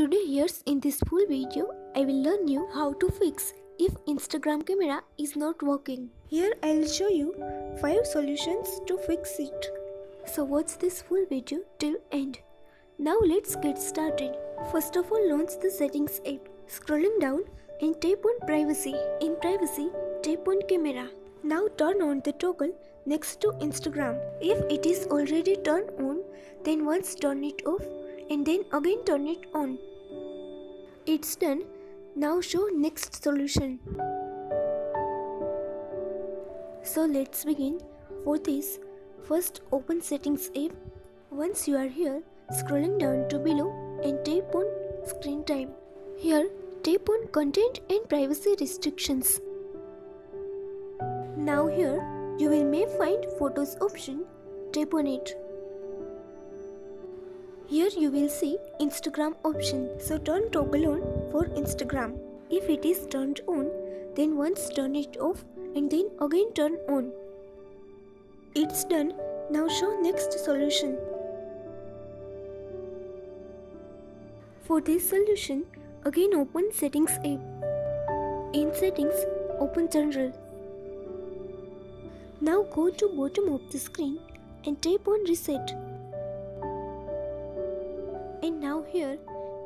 Today here's in this full video, I will learn you how to fix if Instagram camera is not working. Here I'll show you 5 solutions to fix it. So watch this full video till end. Now let's get started. First of all, launch the settings app. Scrolling down and tap on privacy. In privacy, tap on camera. Now turn on the toggle next to Instagram. If it is already turned on, then once turn it off and then again turn it on. It's done. Now show next solution. So let's begin. For this, first open settings app. Once you are here, scrolling down to below and tap on screen time. Here, tap on content and privacy restrictions. Now here, you will may find photos option. Tap on it. Here you will see Instagram option. So turn toggle on for Instagram. If it is turned on, then once turn it off and then again turn on. It's done. Now show next solution. For this solution, again open settings app. In settings, open general. Now go to bottom of the screen and tap on reset. And now here,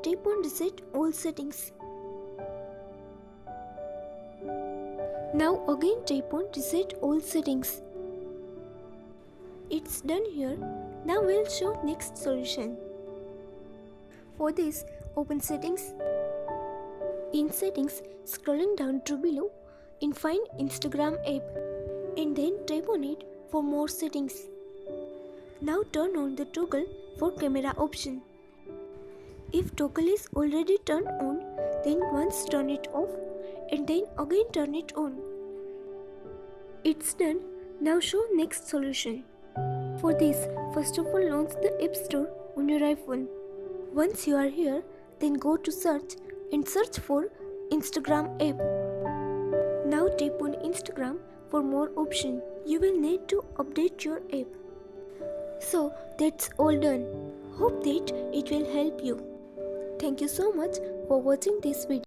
tap on reset all settings. Now again tap on reset all settings. It's done here. Now we'll show next solution. For this, open settings. In settings, scrolling down to below and find Instagram app and then tap on it for more settings. Now turn on the toggle for camera option. If toggle is already turned on, then once turn it off and then again turn it on. It's done. Now show next solution. For this, first of all launch the App Store on your iPhone. Once you are here, then go to search and search for Instagram app. Now tap on Instagram for more option. You will need to update your app. So that's all done. Hope that it will help you. Thank you so much for watching this video.